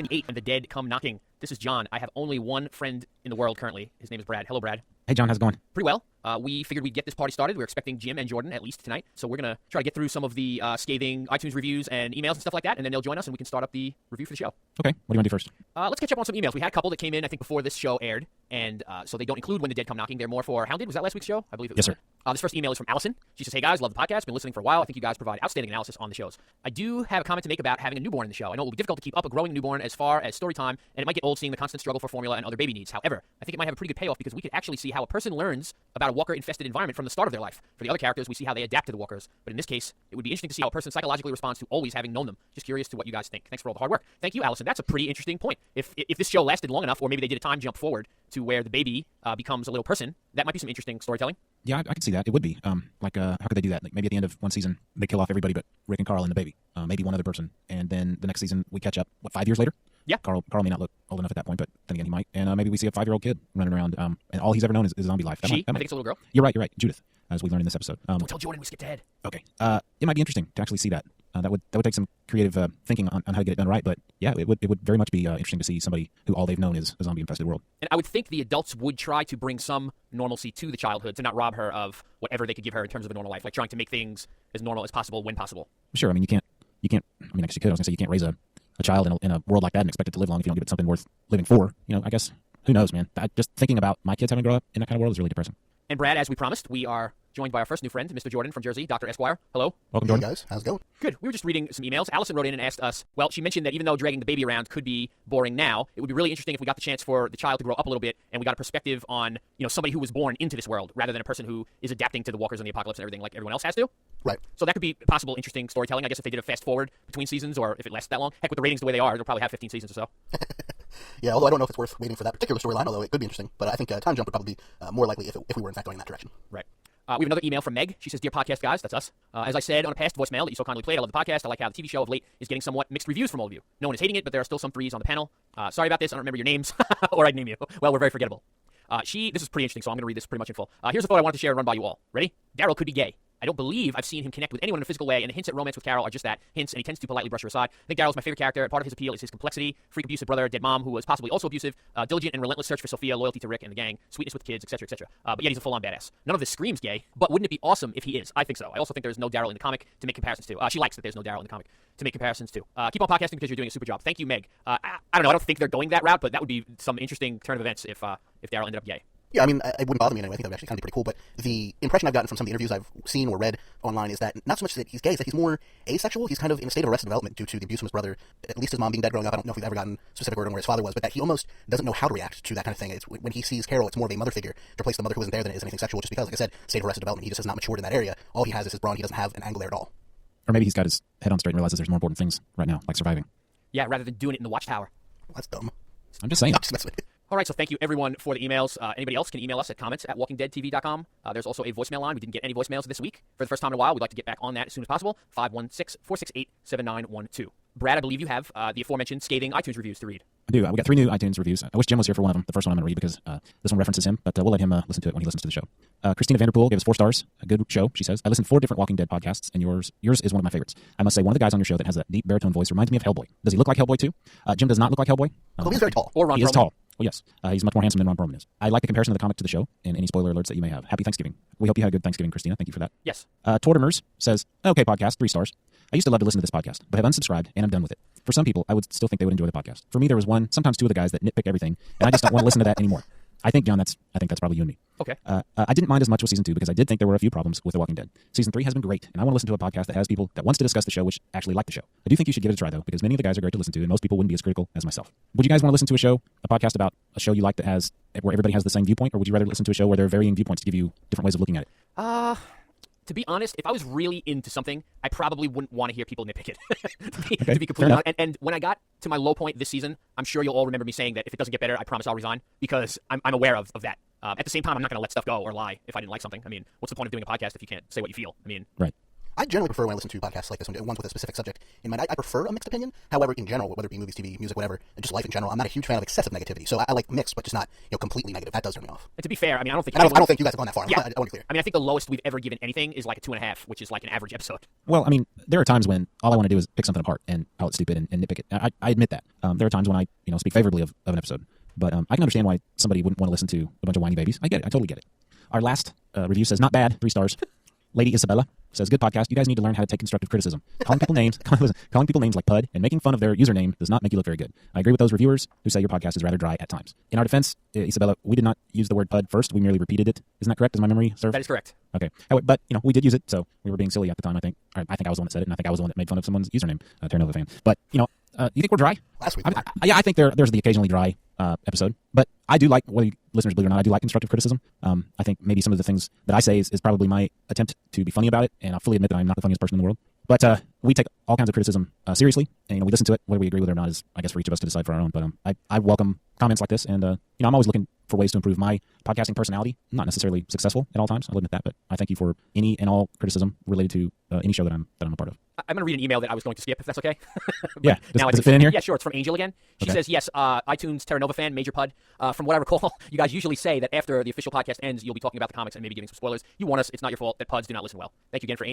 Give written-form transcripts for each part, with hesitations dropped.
78 and the dead come knocking. This is John. I have only one friend in the world currently. His name is Brad. Hello, Brad. Hey, John. How's it going? Pretty well. We figured we'd get this party started. We're expecting Jim and Jordan at least tonight. So we're going to try to get through some of the scathing iTunes reviews and emails and stuff like that, and then they'll join us and we can start up the review for the show. Okay. What do you want to do first? Let's catch up on some emails. We had a couple that came in, I think, before this show aired, and so they don't include When the Dead Come Knocking. They're more for Hounded. Was that last week's show? I believe it was. Yes, sir. This first email is from Allison. She says, hey guys, love the podcast. Been listening for a while. I think you guys provide outstanding analysis on the shows. I do have a comment to make about having a newborn in the show. I know it will be difficult to keep up a growing newborn as far as story time, and it might get old seeing the constant struggle for formula and other baby needs. However, I think it might have a pretty good payoff because we could actually see how a person learns about a walker-infested environment from the start of their life. For the other characters, we see how they adapt to the walkers. But in this case, it would be interesting to see how a person psychologically responds to always having known them. Just curious to what you guys think. Thanks for all the hard work. Thank you, Allison. That's a pretty interesting point. If this show lasted long enough, or maybe they did a time jump forward to where the baby becomes a little person, that might be some interesting storytelling. Yeah, I can see that. It would be. How could they do that? Like maybe at the end of one season, they kill off everybody but Rick and Carl and the baby. Maybe one other person. And then the next season, we catch up, 5 years later? Yeah. Carl may not look old enough at that point, but then again, he might. And maybe we see a 5-year-old kid running around, and all he's ever known is zombie life. I think it's a little girl. You're right. Judith, as we learned in this episode. Don't tell Jordan we skipped ahead. Okay. It might be interesting to actually see that. That would take some creative thinking on how to get it done right. But yeah, it would very much be interesting to see somebody who all they've known is a zombie-infested world. And I would think the adults would try to bring some normalcy to the childhood, to not rob her of whatever they could give her in terms of a normal life, like trying to make things as normal as possible when possible. Sure. I mean, you can't. I mean, actually, you could. I was gonna say you can't raise a child in a world like that and expect it to live long if you don't give it something worth living for. I guess who knows, man. Just thinking about my kids having to grow up in that kind of world is really depressing. And Brad, as we promised, we are joined by our first new friend, Mr. Jordan from Jersey, Dr. Esquire. Hello. Welcome, Jordan. Hey guys, how's it going? Good. We were just reading some emails. Allison wrote in and asked us, well, she mentioned that even though dragging the baby around could be boring now, it would be really interesting if we got the chance for the child to grow up a little bit and we got a perspective on, somebody who was born into this world rather than a person who is adapting to the walkers and the apocalypse and everything like everyone else has to. Right. So that could be possible interesting storytelling, I guess, if they did a fast forward between seasons or if it lasted that long. Heck, with the ratings the way they are, they'll probably have 15 seasons or so. Yeah, although I don't know if it's worth waiting for that particular storyline, although it could be interesting. But I think Time Jump would probably be more likely if we were in fact going in that direction. Right. We have another email from Meg. She says, Dear podcast guys, that's us. As I said on a past voicemail that you so kindly played, I love the podcast. I like how the TV show of late is getting somewhat mixed reviews from all of you. No one is hating it, but there are still some threes on the panel. Sorry about this. I don't remember your names, or I'd name you. Well, we're very forgettable. This is pretty interesting, so I'm going to read this pretty much in full. Here's a thought I wanted to share and run by you all. Ready? Daryl could be gay. I don't believe I've seen him connect with anyone in a physical way, and the hints at romance with Carol are just that, hints, and he tends to politely brush her aside. I think Daryl's my favorite character, and part of his appeal is his complexity, freak abusive brother, dead mom who was possibly also abusive, diligent and relentless search for Sophia, loyalty to Rick and the gang, sweetness with kids, etc., etc. But yet he's a full-on badass. None of this screams gay, but wouldn't it be awesome if he is? I think so. I also think there's no Daryl in the comic to make comparisons to. She likes that there's no Daryl in the comic to make comparisons to. Keep on podcasting because you're doing a super job. Thank you, Meg. I don't know. I don't think they're going that route, but that would be some interesting turn of events if Daryl ended up gay. Yeah, I mean, it wouldn't bother me anyway. I think that would actually kind of be pretty cool. But the impression I've gotten from some of the interviews I've seen or read online is that not so much that he's gay, is that he's more asexual. He's kind of in a state of arrested development due to the abuse from his brother, at least his mom being dead growing up. I don't know if we've ever gotten specific word on where his father was, but that he almost doesn't know how to react to that kind of thing. It's, when he sees Carol, it's more of a mother figure to replace the mother who isn't there than it is anything sexual, just because, like I said, state of arrested development. He just has not matured in that area. All he has is his brawn. He doesn't have an angle there at all. Or maybe he's got his head on straight and realizes there's more important things right now, like surviving. Yeah, rather than doing it in the watchtower. Well, that's dumb. I'm just saying. I'm just messing with you. All right, so thank you, everyone, for the emails. Anybody else can email us at comments@walkingdeadtv.com. There's also a voicemail line. We didn't get any voicemails this week. For the first time in a while, we'd like to get back on that as soon as possible. 516-468-7912. Brad, I believe you have the aforementioned scathing iTunes reviews to read. I do. We got 3 new iTunes reviews. I wish Jim was here for one of them. The first one I'm going to read because this one references him, but we'll let him listen to it when he listens to the show. Christina Vanderpool gave us 4 stars. A good show, she says. I listened to 4 different Walking Dead podcasts, and yours is one of my favorites. I must say, one of the guys on your show that has that deep baritone voice reminds me of Hellboy. Does he look like Hellboy too? Jim does not look like Hellboy. Well, he's very tall. Or Ron Perlman. He is tall. Well, yes. He's much more handsome than Ron Perlman is. I like the comparison of the comic to the show and any spoiler alerts that you may have. Happy Thanksgiving. We hope you had a good Thanksgiving, Christina. Thank you for that. Yes. Tortimers says, okay, podcast, 3 stars. I used to love to listen to this podcast, but have unsubscribed, and I'm done with it. For some people, I would still think they would enjoy the podcast. For me, there was one, sometimes 2 of the guys that nitpick everything, and I just don't want to listen to that anymore. I think, John, that's probably you and me. Okay. I didn't mind as much with Season 2 because I did think there were a few problems with The Walking Dead. Season 3 has been great, and I want to listen to a podcast that has people that wants to discuss the show which actually like the show. I do think you should give it a try, though, because many of the guys are great to listen to, and most people wouldn't be as critical as myself. Would you guys want to listen to a podcast about a show you like that has, where everybody has the same viewpoint, or would you rather listen to a show where there are varying viewpoints to give you different ways of looking at it? To be honest, if I was really into something, I probably wouldn't want to hear people nitpick it. Okay, to be completely honest. And when I got to my low point this season, I'm sure you'll all remember me saying that if it doesn't get better, I promise I'll resign, because I'm aware of that. At the same time, I'm not going to let stuff go or lie if I didn't like something. I mean, what's the point of doing a podcast if you can't say what you feel? I mean, right. I generally prefer when I listen to podcasts like this one, ones with a specific subject in mind. I prefer a mixed opinion. However, in general, whether it be movies, TV, music, whatever, and just life in general, I'm not a huge fan of excessive negativity. So I like mixed, but just not completely negative. That does turn me off. And to be fair, I mean, I don't think And I don't think you guys have gone that far. Yeah. I want to be clear. I mean, I think the lowest we've ever given anything is like a 2.5, which is like an average episode. Well, I mean, there are times when all I want to do is pick something apart and call it stupid and nitpick it. I admit that. There are times when I speak favorably of an episode, but I can understand why somebody wouldn't want to listen to a bunch of whiny babies. I get it. I totally get it. Our last review says not bad, 3 stars. Lady Isabella says, good podcast. You guys need to learn how to take constructive criticism. Calling people names like Pud and making fun of their username does not make you look very good. I agree with those reviewers who say your podcast is rather dry at times. In our defense, Isabella, we did not use the word Pud first. We merely repeated it. Isn't that correct? Does my memory serve? That is correct. Okay. But, we did use it, so we were being silly at the time, I think. I think I was the one that said it, and I think I was the one that made fun of someone's username, Terranova fan. But, you think we're dry? Last week. I think there's the occasionally dry episode, but I do like, whether listeners believe it or not, I do like constructive criticism. I think maybe some of the things that I say is probably my attempt to be funny about it, and I'll fully admit that I'm not the funniest person in the world. But we take all kinds of criticism seriously, and we listen to it. Whether we agree with it or not is, I guess, for each of us to decide for our own. But I welcome comments like this, and I'm always looking for ways to improve my podcasting personality. I'm not necessarily successful at all times, I'll admit that, but I thank you for any and all criticism related to any show that I'm a part of. I'm going to read an email that I was going to skip, if that's okay. Yeah. Does it fit in here? Yeah, sure. It's from Angel again. She Okay. says, yes, iTunes Terranova fan, Major Pud. From what I recall, you guys usually say that after the official podcast ends, you'll be talking about the comics and maybe giving some spoilers. You warn us it's not your fault that Puds do not listen well. Thank you again for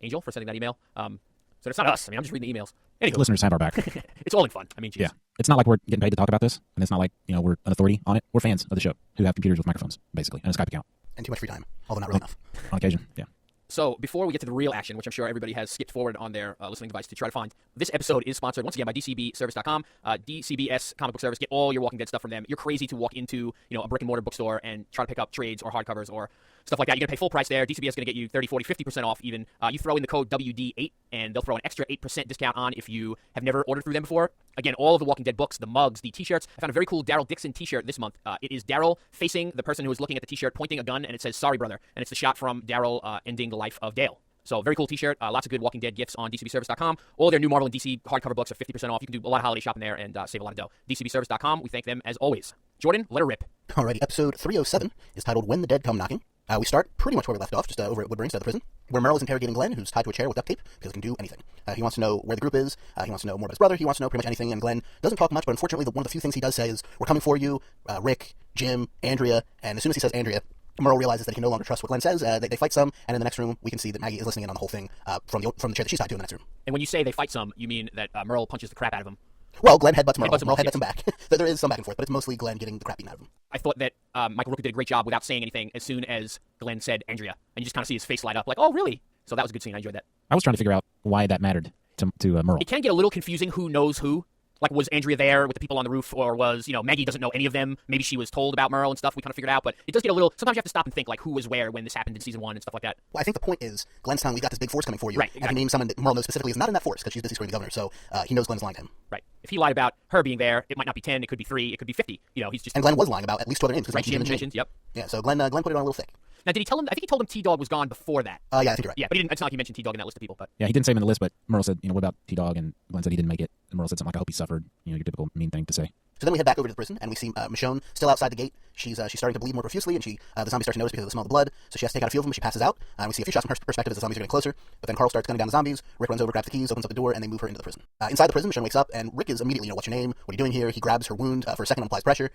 Angel for sending that email. So it's not us. I mean, I'm just reading the emails. Anyway, Listeners have our back. it's all in fun. I mean, geez. Yeah. It's not like we're getting paid to talk about this, and it's not like, we're an authority on it. We're fans of the show who have computers with microphones, basically, and a Skype account. And too much free time, although not really enough. On occasion, yeah. So before we get to the real action, which I'm sure everybody has skipped forward on their listening device to try to find, this episode is sponsored once again by DCBService.com. DCBS Comic Book Service. Get all your Walking Dead stuff from them. You're crazy to walk into a brick and mortar bookstore and try to pick up trades or hardcovers or stuff like that. You're going to pay full price there. DCBS is going to get you 30, 40, 50% off even. You throw in the code WD8 and they'll throw an extra 8% discount on if you have never ordered through them before. Again, all of the Walking Dead books, the mugs, the t-shirts. I found a very cool Daryl Dixon t-shirt this month. It is Daryl facing the person who is looking at the t-shirt, pointing a gun, and it says, "Sorry, brother." And it's the shot from Daryl ending the life of Dale. So very cool t-shirt. Lots of good Walking Dead gifts on DCBService.com. All their new Marvel and DC hardcover books are 50% off. You can do a lot of holiday shopping there and save a lot of dough. DCBService.com. We thank them as always. Jordan, let her rip. Alrighty, episode 307 is titled When the Dead Come Knocking. We start pretty much where we left off, just over at Woodbury instead of the prison, where Merle is interrogating Glenn, who's tied to a chair with duct tape, because he can do anything. He wants to know where the group is, he wants to know more about his brother, he wants to know pretty much anything, and Glenn doesn't talk much, but unfortunately one of the few things he does say is, "We're coming for you," Rick, Jim, Andrea, and as soon as he says Andrea, Merle realizes that he can no longer trust what Glenn says. They fight some, and in the next room, we can see that Maggie is listening in on the whole thing from the chair that she's tied to in the next room. And when you say they fight some, you mean that Merle punches the crap out of him. Well, Glenn headbutts Merle. Headbutts him, Merle headbutts yes. him back. There is some back and forth, but it's mostly Glenn getting the crap beaten out of him. I thought that Michael Rooker did a great job without saying anything as soon as Glenn said Andrea. And you just kind of see his face light up like, oh, really? So that was a good scene. I enjoyed that. I was trying to figure out why that mattered to Merle. It can get a little confusing who knows who. Like, was Andrea there with the people on the roof, or was, Maggie doesn't know any of them? Maybe she was told about Merle and stuff. We kind of figured out, but it does get a little... Sometimes you have to stop and think, like, who was where when this happened in Season 1 and stuff like that. Well, I think the point is, Glenn's telling we got this big force coming for you. Right, And exactly. he names someone that Merle knows specifically is not in that force, because she's busy screwing the governor, so he knows Glenn's lying to him. Right. If he lied about her being there, it might not be 10, it could be 3, it could be 50. He's just... And Glenn was lying about at least 2 other names, because Right, Jim and Jim. mentioned, yep. Yeah, so Glenn put it on a little thick. Now, did he tell him... I think he told him T-Dog was gone before that. Yeah, I think you're right. Yeah, but he didn't... It's not like he mentioned T-Dog in that list of people, but... Yeah, he didn't say him in the list, but Merle said, what about T-Dog? And Glenn said he didn't make it. And Merle said something like, I hope he suffered. Your typical mean thing to say. So then we head back over to the prison, and we see Michonne still outside the gate. She's starting to bleed more profusely, and the zombie starts to notice because of the smell of the blood. So she has to take out a few of them, but she passes out. And we see a few shots from her perspective as the zombies are getting closer. But then Carl starts gunning down the zombies. Rick runs over, grabs the keys, opens up the door, and they move her into the prison. Inside the prison, Michonne wakes up, and Rick is immediately, what's your name? What are you doing here? He grabs her wound for a second and applies pressure.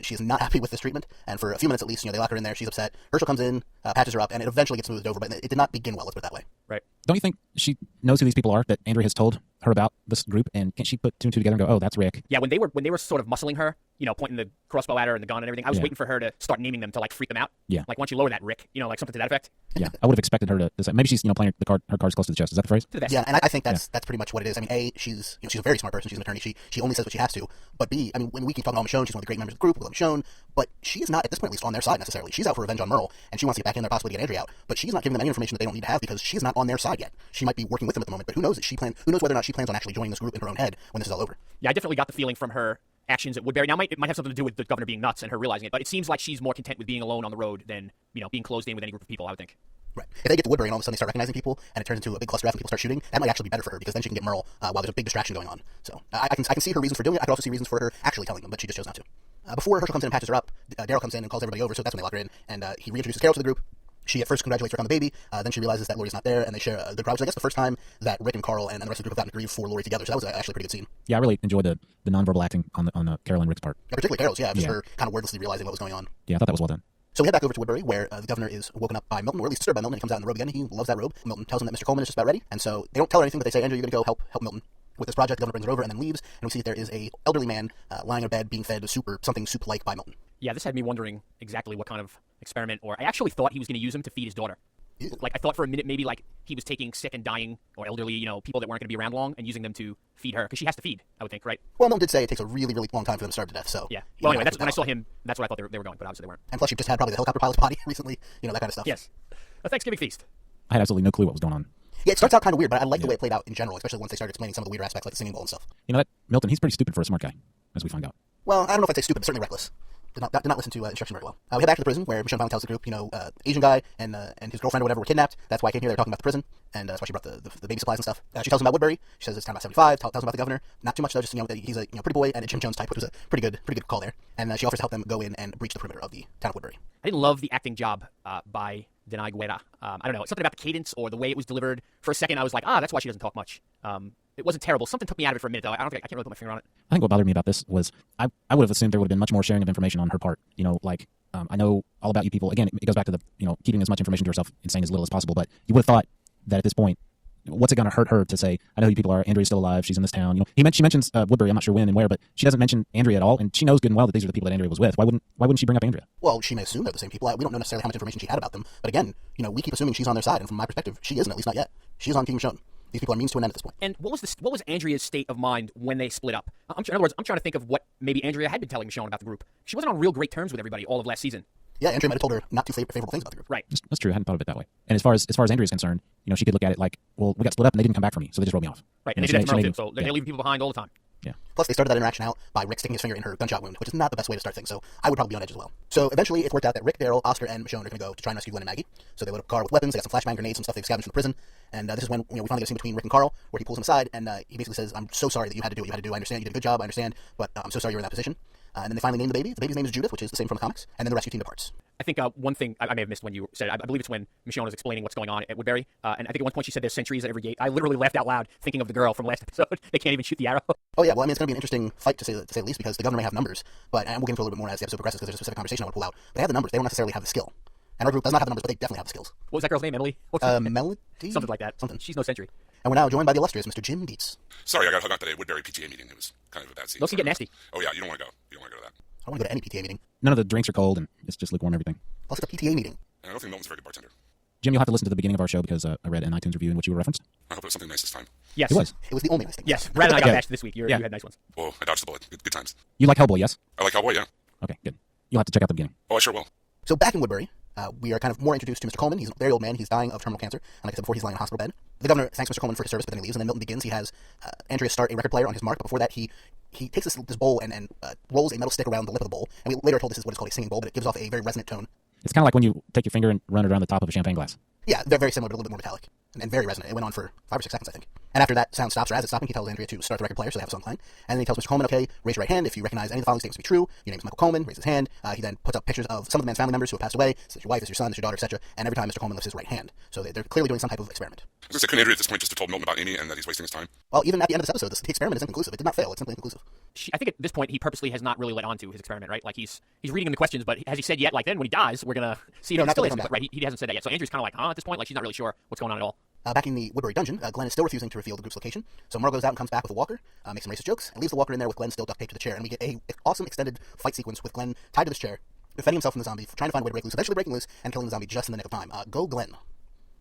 She is not happy with this treatment, and for a few minutes at least, they lock her in there. She's upset. Herschel comes in, patches her up, and it eventually gets smoothed over, but it did not begin well, let's put it that way. Right. Don't you think she knows who these people are, that Andrea has told her about this group, and can't she put 2 and 2 together and go, oh, that's Rick? Yeah, when they were sort of muscling her, pointing the crossbow at her and the gun and everything, I was waiting for her to start naming them to, like, freak them out. Yeah. Like, why don't you lower that, Rick? Like something to that effect. Yeah, I would have expected her to say, maybe she's, playing her cards close to the chest. Is that the phrase? To the best. Yeah, and I think that's pretty much what it is. I mean, A, she's a very smart person. She's an attorney. She only says what she has to. But B, I mean, when we keep talking about Michonne, she's one of the great members of the group. We love Michonne, but she is not, at this point at least, on their side necessarily. She's out for revenge on Merle, and she wants to get back in there possibly to get Andrea out. But she's not giving them any information that they don't need to have because she's not on their side yet. She might be working with them at the moment, but who knows whether or not she plans on actually joining this group in her own head when this is all over. Yeah, I definitely got the feeling from her actions at Woodbury. Now, it might have something to do with the governor being nuts and her realizing it, but it seems like she's more content with being alone on the road than, being closed in with any group of people, I would think. Right. If they get to Woodbury and all of a sudden they start recognizing people and it turns into a big cluster F and people start shooting, that might actually be better for her because then she can get Merle while there's a big distraction going on. So I can see her reasons for doing it. I can also see reasons for her actually telling them, but she just chose not to. Before Herschel comes in and patches her up, Daryl comes in and calls everybody over, so that's when they lock her in. And he reintroduces Carol to the group. She at first congratulates Rick on the baby, then she realizes that Lori's not there, and they share a good cry, which is, I guess, the first time that Rick and Carl and the rest of the group have gotten to grieve for Lori together. So that was actually a pretty good scene. Yeah, I really enjoyed the nonverbal acting on Carol and Rick's part. Yeah, particularly Carol's, just her kind of wordlessly realizing what was going on. Yeah, I thought that was well done. So we head back over to Woodbury, where the governor is woken up by Milton, or at least disturbed by Milton. He comes out in the robe again. He loves that robe. Milton tells him that Mr. Coleman is just about ready, and so they don't tell her anything, but they say, Andrew, you're going to go help Milton with this project. The governor brings her over and then leaves, and we see that there is a elderly man lying in bed being fed something soup-like by Milton. Yeah, this had me wondering exactly what kind of experiment, or I actually thought he was going to use him to feed his daughter. Ew. Like, I thought for a minute maybe like he was taking sick and dying or elderly, people that weren't going to be around long and using them to feed her, because she has to feed, I would think, right? Well, Milton did say it takes a really, really long time for them to starve to death, so... Yeah. Well, anyway, that's when I saw him, that's what I thought they were going, but obviously they weren't. And plus, you've just had probably the helicopter pilot's body recently, that kind of stuff. Yes. A Thanksgiving feast. I had absolutely no clue what was going on. Yeah, it starts out kind of weird, but I like the way it played out in general, especially once they started explaining some of the weirder aspects, like the singing bowl and stuff. That Milton, he's pretty stupid for a smart guy, as we find out. Well, I don't know if I'd say stupid, but certainly reckless. Did not listen to instruction very well. We head back to the prison where Michonne finally tells the group, Asian guy and his girlfriend or whatever were kidnapped. That's why I came here. They're talking about the prison, and that's why she brought the baby supplies and stuff. She tells them about Woodbury. She says it's kind of about 75. Tells them about the governor. Not too much though. Just that he's a pretty boy and a Jim Jones type, which was a pretty good call there. And she offers to help them go in and breach the perimeter of the town of Woodbury. I didn't love the acting job by Denai Guerra. I don't know, something about the cadence or the way it was delivered. For a second, I was like, that's why she doesn't talk much. It wasn't terrible. Something took me out of it for a minute, though. I can't really put my finger on it. I think what bothered me about this was I would have assumed there would have been much more sharing of information on her part. I know all about you people. Again, it goes back to the, keeping as much information to herself and saying as little as possible. But you would have thought that at this point, what's it going to hurt her to say, I know who you people are, Andrea's still alive, she's in this town. She mentions Woodbury, I'm not sure when and where, but she doesn't mention Andrea at all, and she knows good and well that these are the people that Andrea was with. Why wouldn't she bring up Andrea? Well, she may assume they're the same people. We don't know necessarily how much information she had about them, but again, we keep assuming she's on their side, and from my perspective, she isn't, at least not yet. She's on Team Michonne. These people are means to an end at this point. And what was Andrea's state of mind when they split up? In other words, I'm trying to think of what maybe Andrea had been telling Michonne about the group. She wasn't on real great terms with everybody all of last season. Yeah, Andrea might have told her not too favorable things about the group. Right. That's true. I hadn't thought of it that way. And as far as Andrea's concerned, she could look at it like, well, we got split up and they didn't come back for me, so they just wrote me off. Right. And they did that to Merle too. So they're leaving people behind all the time. Yeah. Plus, they started that interaction out by Rick sticking his finger in her gunshot wound, which is not the best way to start things, so I would probably be on edge as well. So eventually, it's worked out that Rick, Daryl, Oscar, and Michonne are going to go to try and rescue Glenn and Maggie. So they load up a car with weapons, they got some flashbang grenades and stuff they've scavenged from the prison, and this is when we finally get a scene between Rick and Carl, where he pulls him aside, and he basically says, I'm so sorry that you had to do what you had to do. I understand, you did a good job, I understand, but I'm so sorry you're in that position. And then they finally name the baby. The baby's name is Judith, which is the same from the comics, and then the rescue team departs. I think one thing I may have missed when you said it, I believe it's when Michonne was explaining what's going on at Woodbury, and I think at one point she said there's sentries at every gate. I literally laughed out loud thinking of the girl from last episode. They can't even shoot the arrow. Oh yeah, well, it's going to be an interesting fight to say the least, because the governor may have numbers, but and we'll get into a little bit more as the episode progresses, because there's a specific conversation I want to pull out. They have the numbers, they don't necessarily have the skill. And our group does not have the numbers, but they definitely have the skills. What was that girl's name, Emily? Melody? Something like that. She's no sentry. And we're now joined by the illustrious Mr. Jim Dietz. Sorry, I got hung up at a Woodbury PTA meeting. It was kind of a bad scene. Those can get nasty. Oh yeah, you don't want to go. You don't want to go to that. I don't want to go to any PTA meeting. None of the drinks are cold, and it's just lukewarm everything. Plus, it's a PTA meeting. And I don't think Milton's a very good bartender. Jim, you'll have to listen to the beginning of our show because I read an iTunes review in which you were referenced. I hope it was something nice this time. Yes. It was. It was the only nice thing. Yes. Brad and I got Yeah. bashed this week. You had nice ones. Well, I dodged the bullet. Good times. You like Hellboy, yes? I like Cowboy, yeah. Okay, good. You'll have to check out the beginning. Oh, I sure will. So back in Woodbury, we are kind of more introduced to Mr. Coleman. He's a very old man. He's dying of terminal cancer. And like I said before, he's lying in a hospital bed. The governor thanks Mr. Coleman for his service, but then he leaves. And then Milton begins. He has Andrea start a record player on his mark. But before that, he takes this bowl and rolls a metal stick around the lip of the bowl. And we later are told this is what is called a singing bowl, but it gives off a very resonant tone. It's kind of like when you take your finger and run it around the top of a champagne glass. Yeah, they're very similar, but a little bit more metallic. And very resonant. It went on for 5 or 6 seconds, I think. And after that sound stops, or as it's stopping, he tells Andrea to start the record player, so they have a song playing. And then he tells Mr. Coleman, okay, raise your right hand if you recognize any of the following statements to be true. Your name's Michael Coleman. Raise his hand. He then puts up pictures of some of the man's family members who have passed away. Says your wife, is your son, is your daughter, etc. And every time Mr. Coleman lifts his right hand. So they're clearly doing some type of experiment. I was going to say, couldn't Andrea at this point just have told Milton about Amy and that he's wasting his time? Well, even at the end of this episode, the experiment is inconclusive. It did not fail. It's simply inconclusive. I think at this point he purposely has not really let on to his experiment, right? Like he's reading him the questions, but has he said yet? Like then when he dies, we're gonna see if he still isn't. Right? He hasn't said that yet. So Andrew's kind of like, at this point, like she's not really sure what's going on at all. Back in the Woodbury dungeon, Glenn is still refusing to reveal the group's location. So Merle goes out and comes back with a walker, makes some racist jokes, and leaves the walker in there with Glenn still duct taped to the chair. And we get a awesome extended fight sequence with Glenn tied to this chair, defending himself from the zombie, trying to find a way to break loose, eventually breaking loose and killing the zombie just in the nick of time. Go Glenn.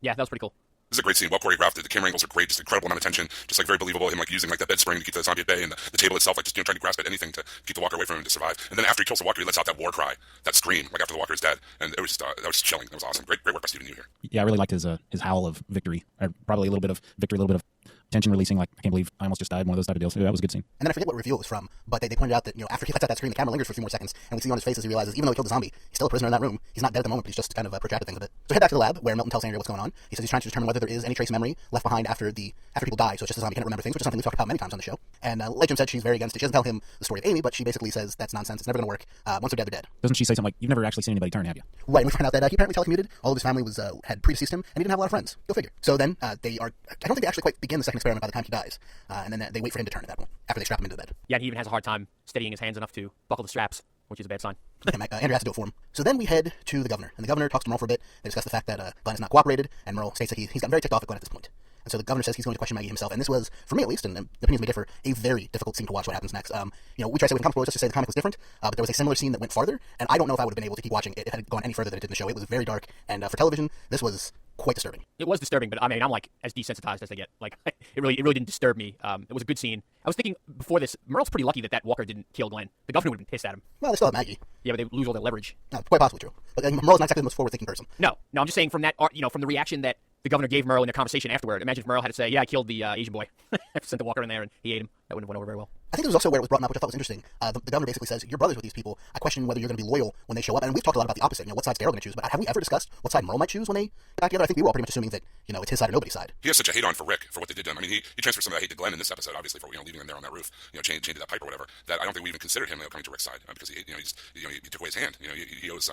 Yeah, that was pretty cool. This is a great scene, well choreographed. The camera angles are great, just incredible amount of tension, just like very believable. Him like using like that bed spring to keep the zombie at bay, and the table itself, like just trying to grasp at anything to keep the walker away from him to survive. And then after he kills the walker, he lets out that war cry, that scream, like after the walker is dead, and it was that was chilling. That was awesome. Great work by Stephen Yeun here. Yeah, I really liked his howl of victory, or probably a little bit of victory, a little bit of tension releasing, like, I can't believe I almost just died, one of those type of deals. So that was a good scene. And then I forget what reveal it was from, but they pointed out that, after he lets out that scream, the camera lingers for a few more seconds, and we see on his face as he realizes, even though he killed the zombie, he's still a prisoner in that room. He's not dead at the moment, but he's just kind of protracted things a bit. So head back to the lab, where Milton tells Andrea what's going on. He says he's trying to determine whether there is any trace memory left behind after people die, so it's just a zombie can't remember things, which is something we've talked about many times on the show. And like Jim said, she's very against it. She doesn't tell him the story of Amy, but she basically says that's nonsense, it's never going to work. Once they're dead, they're dead. Doesn't she say something like, you've never actually seen anybody turn, have you? Right, and we find out that he apparently telecommuted, all of his family had predeceased him, and he didn't have a lot of friends. Go figure. So then I don't think they actually quite begin the second experiment by the time he dies. And then they wait for him to turn at that point, after they strap him into the bed. Yeah, and he even has a hard time steadying his hands enough to buckle the straps, which is a bad sign. Andrea has to do it for him. So then we head to the governor, and the governor talks to Merle for a bit. They discuss the fact that Glenn has not cooperated, and Merle states that he's gotten very ticked off at Glenn at this point. And so the governor says he's going to question Maggie himself, and this was, for me at least, and opinions may differ, a very difficult scene to watch what happens next. We try to say with comic spoilers just to say the comic was different, but there was a similar scene that went farther, and I don't know if I would have been able to keep watching it if it had gone any further than it did in the show. It was very dark, and for television, this was quite disturbing. It was disturbing, but I mean, I'm like as desensitized as they get. Like, it really didn't disturb me. It was a good scene. I was thinking before this, Merle's pretty lucky that walker didn't kill Glenn. The governor would have been pissed at him. Well, they still have Maggie. Yeah, but they lose all their leverage. No, quite possibly true. But Merle's not exactly the most forward-thinking person. No, I'm just saying from that, from the reaction that the governor gave Merle in their conversation afterward. Imagine if Merle had to say, "Yeah, I killed the Asian boy." Sent the walker in there and he ate him. That wouldn't have went over very well. I think it was also where it was brought up, which I thought was interesting. The governor basically says, "You're brothers with these people. I question whether you're going to be loyal when they show up." And we've talked a lot about the opposite. What side's Daryl going to choose? But have we ever discussed what side Merle might choose when they get back together? I think we were all pretty much assuming that it's his side or nobody's side. He has such a hate on for Rick for what they did to him. I mean, he transferred some of that hate to Glenn in this episode, obviously for leaving him there on that roof, chained to that pipe or whatever. That I don't think we even considered him coming to Rick's side because he took away his hand. He owes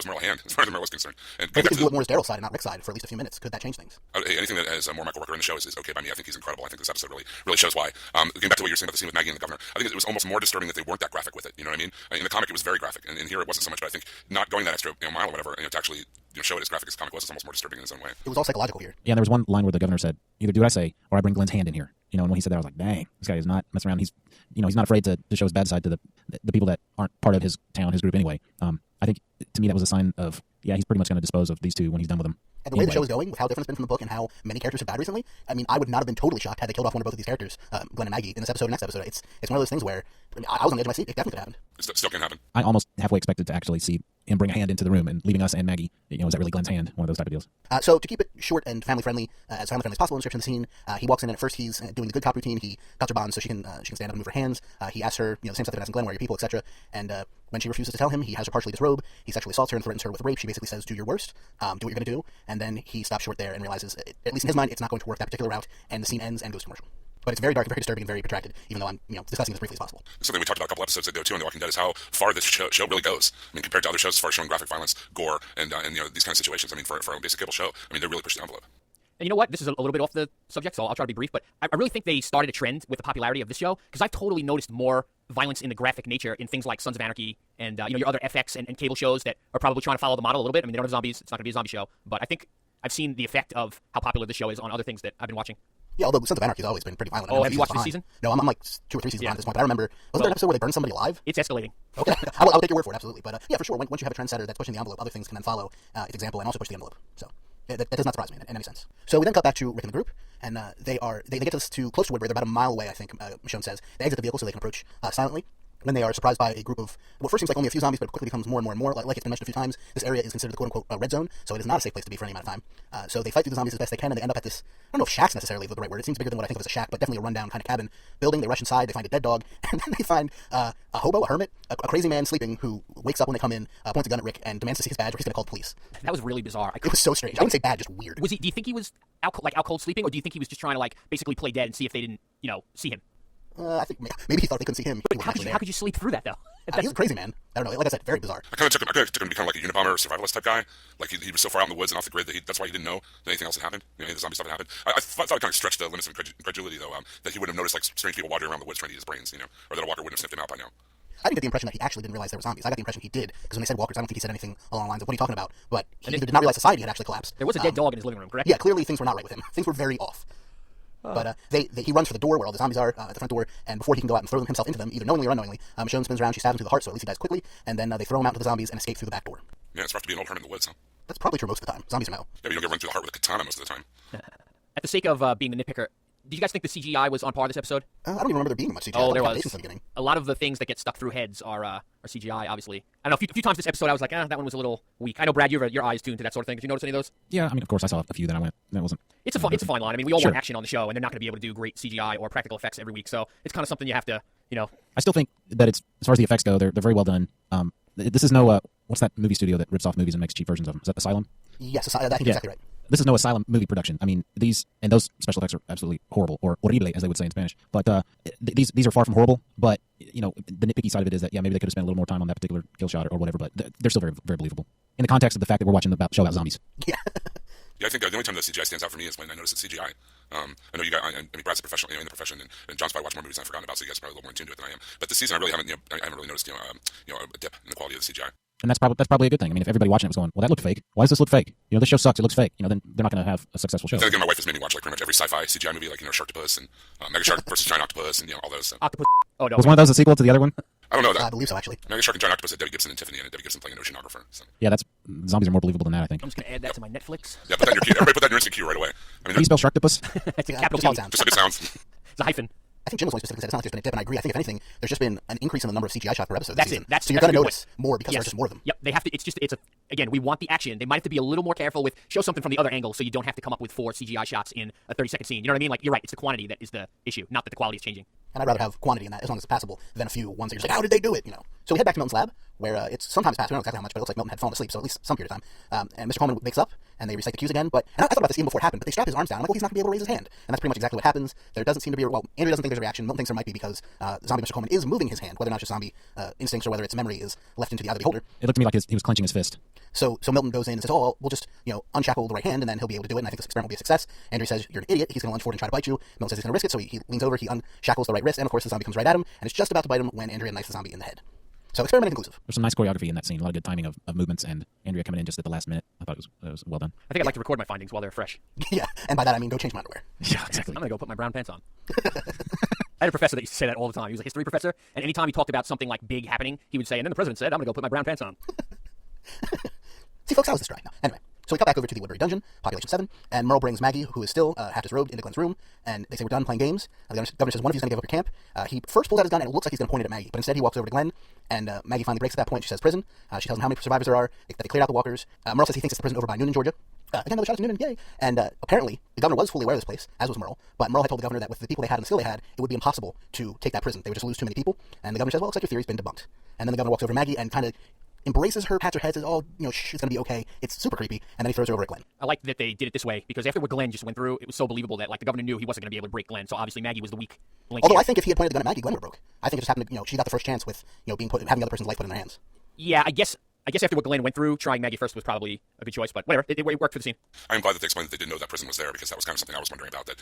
Merle a hand as far as Merle was concerned. And I think more as Daryl's side and not Rick's side for at least a few minutes. Could that change things? Anything that has more Michael Rooker in the show is okay by me. I think he's incredible. I think this episode really shows why. Getting back to what you were saying about the scene with Maggie and the governor, I think it was almost more disturbing that they weren't that graphic with it. You know what I mean? In the comic, it was very graphic, and here it wasn't so much. But I think not going that extra mile or whatever, to actually show it as graphic as the comic was, it's almost more disturbing in its own way. It was all psychological here. Yeah, and there was one line where the governor said, either do what I say, or I bring Glenn's hand in here. And when he said that, I was like, dang, this guy is not messing around. He's, he's not afraid to show his bad side to the people that aren't part of his town, his group anyway. I think, to me, that was a sign of, he's pretty much going to dispose of these two when he's done with them. And the way the show is going, with how different it's been from the book and how many characters have died recently, I mean, I would not have been totally shocked had they killed off one or both of these characters, Glenn and Maggie, in this episode or next episode. It's one of those things where I was on the edge of my seat. It definitely could happen. It still can happen. I almost halfway expected to actually see him bring a hand into the room and leaving us and Maggie. Is that really Glenn's hand? One of those type of deals. So to keep it short and family-friendly, as family-friendly as possible in the description of the scene, he walks in and at first he's doing the good cop routine. He cuts her bonds so she can stand up and move her hands. He asks her, the same stuff that he asked Glenn, where are your people, etc. And when she refuses to tell him, he has her partially disrobe. He sexually assaults her and threatens her with rape. She basically says, do your worst, do what you're going to do. And then he stops short there and realizes, at least in his mind, it's not going to work that particular route. And the scene ends and goes to commercial. But it's very dark and very disturbing and very protracted, even though I'm discussing as briefly as possible. Something we talked about a couple episodes ago too on The Walking Dead is how far this show really goes. I mean, compared to other shows as far as showing graphic violence, gore, and these kind of situations. I mean, for a basic cable show, I mean, they really push the envelope. And you know what? This is a little bit off the subject, so I'll try to be brief. But I really think they started a trend with the popularity of this show because I've totally noticed more violence in the graphic nature in things like Sons of Anarchy and your other FX and cable shows that are probably trying to follow the model a little bit. I mean, they don't have zombies; it's not going to be a zombie show. But I think I've seen the effect of how popular this show is on other things that I've been watching. Yeah, although Sons of Anarchy has always been pretty violent. Oh, have you watched this season? No, I'm like 2 or 3 seasons behind at this point. But I remember, wasn't there an episode where they burned somebody alive? It's escalating. Okay, I'll take your word for it, absolutely. But yeah, for sure, once you have a trendsetter that's pushing the envelope, other things can then follow its example and also push the envelope. So that does not surprise me in any sense. So we then cut back to Rick and the group, and they get to this close to Woodbury. They're about a mile away, I think, Michonne says. They exit the vehicle so they can approach silently. When they are surprised by a group of what first seems like only a few zombies, but it quickly becomes more and more and more. Like it's been mentioned a few times, this area is considered the quote-unquote red zone, so it is not a safe place to be for any amount of time. So they fight through the zombies as best they can, and they end up at this, I don't know if shack's necessarily the right word. It seems bigger than what I think of as a shack, but definitely a rundown kind of cabin building. They rush inside, they find a dead dog, and then they find a hobo, a hermit, a crazy man sleeping who wakes up when they come in, points a gun at Rick, and demands to see his badge or he's going to call the police. That was really bizarre. It was so strange. I wouldn't say bad, just weird. Do you think he was out cold sleeping, or do you think he was just trying to basically play dead and see if they didn't, see him? I think maybe he thought they couldn't see him. But how could you sleep through that though? He's a crazy man. I don't know. Like I said, very bizarre. I kind of took him to be kind of like a Unabomber or survivalist type guy. Like he was so far out in the woods and off the grid that that's why he didn't know that anything else had happened. The zombie stuff had happened. I thought it kind of stretched the limits of incredulity though. That he wouldn't have noticed like strange people wandering around the woods trying to eat his brains, or that a walker wouldn't have sniffed him out by now. I didn't get the impression that he actually didn't realize there were zombies. I got the impression he did, because when they said walkers, I don't think he said anything along the lines of what are you talking about. But he either did not realize society had actually collapsed. There was a dead dog in his living room, correct? Yeah, clearly things were not right with him. Things were very off. But he runs for the door where all the zombies are, at the front door, and before he can go out and throw himself into them, either knowingly or unknowingly, Michonne spins around, she stabs him through the heart, so at least he dies quickly, and then they throw him out into the zombies and escape through the back door. Yeah, it's rough to be an old hermit in the woods, huh? That's probably true most of the time. Zombies are metal. Yeah, but you don't get run through the heart with a katana most of the time. At the sake of being the nitpicker, Did you guys think the CGI was on par this episode? I don't even remember there being much CGI. Oh, there was. was. From the beginning. A lot of the things that get stuck through heads are CGI, obviously. I don't know, a few times this episode I was like, that one was a little weak. I know, Brad, your eyes tuned to that sort of thing. Did you notice any of those? Yeah, I mean, of course, I saw a few that I went, that wasn't. It's a fine line. I mean, we all Sure. want action on the show, and they're not going to be able to do great CGI or practical effects every week. So it's kind of something you have to, I still think that it's, as far as the effects go, they're very well done. This is no, what's that movie studio that rips off movies and makes cheap versions of them? Is that Asylum? Yes, I think you're exactly right. This is no Asylum movie production. I mean, those special effects are absolutely horrible, or horrible, as they would say in Spanish. But these are far from horrible. But the nitpicky side of it is that maybe they could have spent a little more time on that particular kill shot or whatever. But they're still very, very believable in the context of the fact that we're watching a show about zombies. Yeah. Yeah, I think the only time the CGI stands out for me is when I notice it's CGI. I know you guys. I mean, Brad's a professional, in the profession, and John's probably watched more movies than I've forgotten about, so you guys are probably a little more in tune to it than I am. But this season, I really haven't. I haven't really noticed, a dip in the quality of the CGI. And that's probably a good thing. I mean, if everybody watching it was going, well, that looked fake. Why does this look fake? This show sucks. It looks fake. Then they're not going to have a successful show. Then again, my wife has made me watch like pretty much every sci-fi CGI movie, like Sharktopus and Mega Shark versus Giant Octopus, and all those. So. Octopus. Oh no. Was one of those a sequel to the other one? I don't know that. I believe so, actually. Mega Shark and Giant Octopus had Debbie Gibson and Tiffany, and Debbie Gibson playing an oceanographer. So. Yeah, zombies are more believable than that, I think. I'm just going to add that to my Netflix. Yeah, put that in your queue. Everybody put that in your instant queue right away. I mean, Can you spell Sharktopus? It's a Yeah, capital just how it T. sounds. just like it sounds. It's a hyphen. I think Jim was one specifically said it's not just been a dip, and I agree. I think if anything, there's just been an increase in the number of CGI shots per episode this That's season. it. That's so you're that's going to a good notice more because there's just more of them. Yep, they have to. Again, we want the action. They might have to be a little more careful with show something from the other angle, so you don't have to come up with 4 CGI shots in a 30-second scene. You know what I mean? Like, you're right. It's the quantity that is the issue, not that the quality is changing. And I'd rather have quantity in that, as long as it's passable, than a few ones that you're just like, how did they do it? So we head back to Milton's lab, where it's sometimes past, we don't know exactly how much, but it looks like Milton had fallen asleep, so at least some period of time. And Mr. Coleman wakes up, and they recite the cues again, and I thought about this even before it happened, but they strap his arms down. I'm like, well, he's not going to be able to raise his hand. And that's pretty much exactly what happens. There doesn't seem to be, Andrew doesn't think there's a reaction. Milton thinks there might be because zombie Mr. Coleman is moving his hand, whether or not it's just zombie instincts or whether it's memory is left into the eye of the beholder. It looked to me like he was clenching his fist. So Milton goes in and says, oh, well, we'll just, unshackle the right hand, and then he'll be able to do it, and I think this experiment will be a success. Andrew says, you're an idiot. He's going to lunge forward and try to bite you. Milton says he's going to risk it, so he leans over, he unshackles the right wrist, and of course the zombie comes right at him, and it's just about to bite him when Andrea knifes the zombie in the head. So experiment inconclusive. There's some nice choreography in that scene, a lot of good timing of movements, and Andrea coming in just at the last minute. I thought it was well done. I think I'd like to record my findings while they're fresh. Yeah, and by that I mean go change my underwear. Yeah, exactly. I'm going to go put my brown pants on. I had a professor that used to say that all the time. He was a history professor, and anytime he talked about something like big happening, he would say, and then the president said, I'm going to go put my brown pants on. See, folks, how was this dry? No. Anyway, so we cut back over to the Woodbury Dungeon, population 7, and Merle brings Maggie, who is still half disrobed, into Glenn's room, and they say, we're done playing games. The governor says one of you is going to give up your camp. He first pulls out his gun, and it looks like he's going to point it at Maggie, but instead he walks over to Glenn, and Maggie finally breaks at that point. She says prison. She tells him how many survivors there are, that they cleared out the walkers. Merle says he thinks it's the prison over by Noonan, Georgia. Again, another shout out to Noonan, yay! And apparently, the governor was fully aware of this place, as was Merle, but Merle had told the governor that with the people they had and the skill they had, it would be impossible to take that prison. They would just lose too many people. And the governor says, well, looks like your theory's been debunked. And then the governor walks over to Maggie and kind of embraces her, pats her head, says, oh, shh, it's going to be okay. It's super creepy. And then he throws her over at Glenn. I like that they did it this way, because after what Glenn just went through, it was so believable that the governor knew he wasn't going to be able to break Glenn, so obviously Maggie was the weak link. Although here. I think if he had pointed the gun at Maggie, Glenn would have broke. I think it just happened to, she got the first chance with, having the other person's life put in their hands. Yeah, I guess after what Glenn went through, trying Maggie first was probably a good choice, but whatever. It worked for the scene. I'm glad that they explained that they didn't know that prison was there, because that was kind of something I was wondering about. That